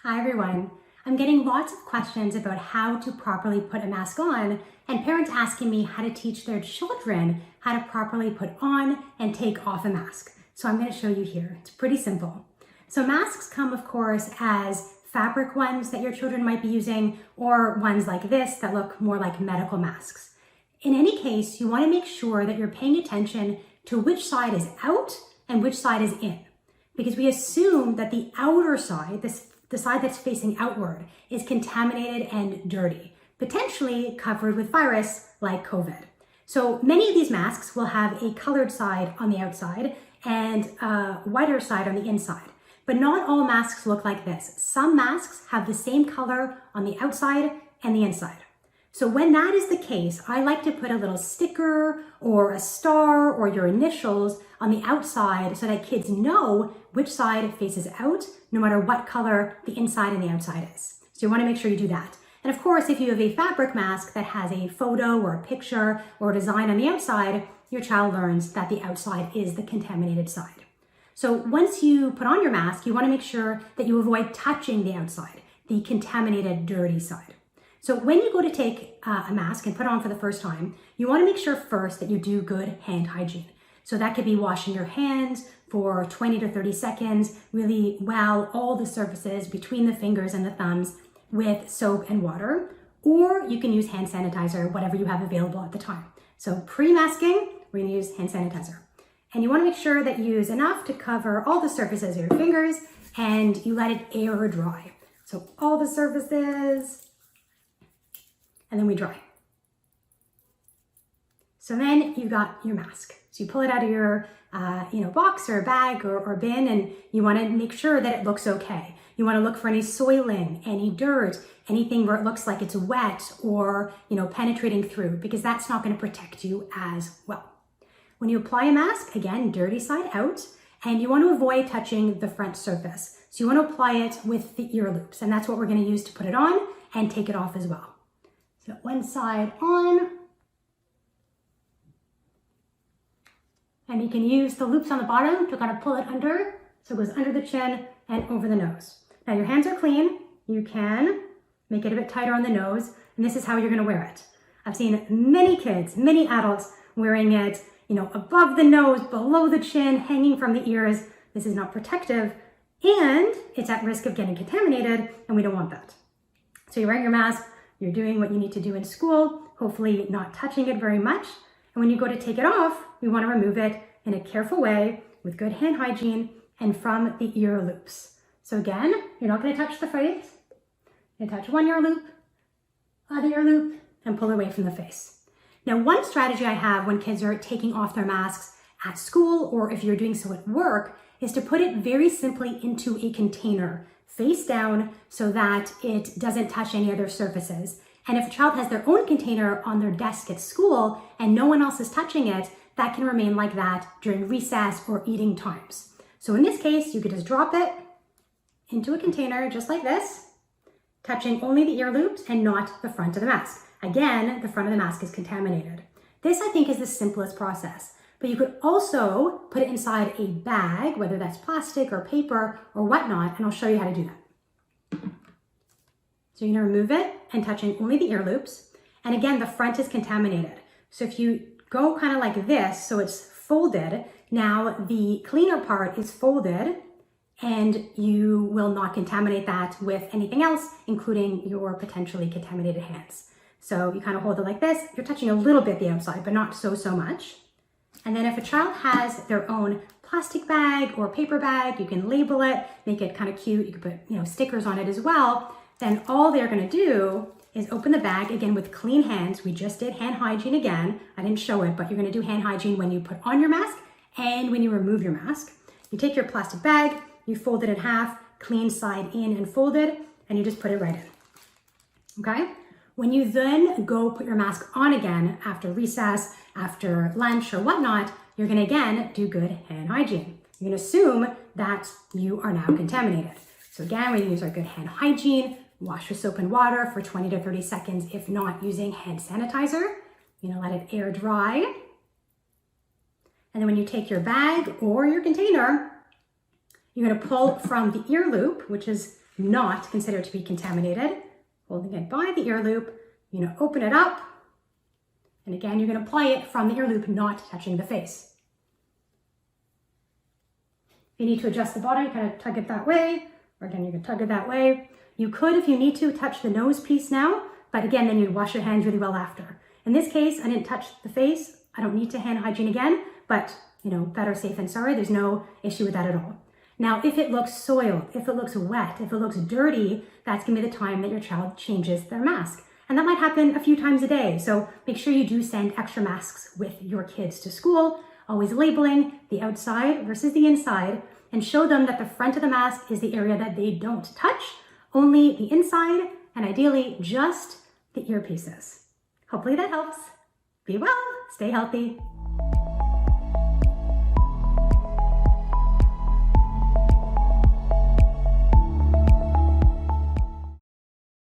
Hi everyone. I'm getting lots of questions about how to properly put a mask on, and parents asking me how to teach their children how to properly put on and take off a mask. So I'm going to show you here. It's pretty simple. So masks come, of course, as fabric ones that your children might be using, or ones like this that look more like medical masks. In any case, you want to make sure that you're paying attention to which side is out and which side is in, because we assume that the outer side, the side that's facing outward, is contaminated and dirty, potentially covered with virus like COVID. So many of these masks will have a colored side on the outside and a whiter side on the inside. But not all masks look like this. Some masks have the same color on the outside and the inside. So when that is the case, I like to put a little sticker or a star or your initials on the outside so that kids know which side faces out, no matter what color the inside and the outside is. So you want to make sure you do that. And of course, if you have a fabric mask that has a photo or a picture or a design on the outside, your child learns that the outside is the contaminated side. So once you put on your mask, you want to make sure that you avoid touching the outside, the contaminated, dirty side. So when you go to take a mask and put it on for the first time, you want to make sure first that you do good hand hygiene. So that could be washing your hands for 20 to 30 seconds, really well, all the surfaces between the fingers and the thumbs with soap and water, or you can use hand sanitizer, whatever you have available at the time. So pre-masking, we're going to use hand sanitizer. And you want to make sure that you use enough to cover all the surfaces of your fingers and you let it air dry. So all the surfaces, and then we dry. So then you've got your mask. So you pull it out of your box or bag or bin, and you want to make sure that it looks okay. You want to look for any soiling, any dirt, anything where it looks like it's wet or penetrating through, because that's not going to protect you as well. When you apply a mask, again, dirty side out, and you want to avoid touching the front surface. So you want to apply it with the ear loops, and that's what we're going to use to put it on and take it off as well. So one side on, and you can use the loops on the bottom to kind of pull it under, so it goes under the chin and over the nose. Now your hands are clean. You can make it a bit tighter on the nose, and this is how you're going to wear it. I've seen many kids, many adults wearing it, above the nose, below the chin, hanging from the ears. This is not protective, and it's at risk of getting contaminated, and we don't want that. So you're wearing your mask, you're doing what you need to do in school, hopefully not touching it very much. And when you go to take it off, we want to remove it in a careful way with good hand hygiene and from the ear loops. So again, you're not going to touch the face. You touch one ear loop, other ear loop, and pull away from the face. Now, one strategy I have when kids are taking off their masks at school, or if you're doing so at work, is to put it very simply into a container, face down, so that it doesn't touch any other surfaces. And if a child has their own container on their desk at school and no one else is touching it, that can remain like that during recess or eating times. So in this case, you could just drop it into a container just like this, touching only the ear loops and not the front of the mask. Again, the front of the mask is contaminated. This, I think, is the simplest process. But you could also put it inside a bag, whether that's plastic or paper or whatnot, and I'll show you how to do that. So you're going to remove it and touching only the ear loops. And again, the front is contaminated. So if you go kind of like this, so it's folded, now the cleaner part is folded, and you will not contaminate that with anything else, including your potentially contaminated hands. So you kind of hold it like this. You're touching a little bit the outside, but not so much. And then if a child has their own plastic bag or paper bag, you can label it, make it kind of cute. You can put, stickers on it as well. Then all they're going to do is open the bag again with clean hands. We just did hand hygiene again. I didn't show it, but you're going to do hand hygiene when you put on your mask and when you remove your mask. You take your plastic bag, you fold it in half, clean side in and folded, and you just put it right in. Okay? When you then go put your mask on again after recess, after lunch or whatnot, you're going to again do good hand hygiene. You're going to assume that you are now contaminated. So again, we use our good hand hygiene, wash with soap and water for 20 to 30 seconds, if not using hand sanitizer. Let it air dry. And then when you take your bag or your container, you're going to pull from the ear loop, which is not considered to be contaminated. Holding it by the ear loop, you're going to open it up. And again, you're going to apply it from the ear loop, not touching the face. If you need to adjust the bottom, you kind of tug it that way, or again, you can tug it that way. You could, if you need to, touch the nose piece now, but again, then you'd wash your hands really well after. In this case, I didn't touch the face. I don't need to hand hygiene again, but better safe than sorry. There's no issue with that at all. Now, if it looks soiled, if it looks wet, if it looks dirty, that's gonna be the time that your child changes their mask. And that might happen a few times a day. So make sure you do send extra masks with your kids to school, always labeling the outside versus the inside, and show them that the front of the mask is the area that they don't touch, only the inside, and ideally just the earpieces. Hopefully that helps. Be well, stay healthy.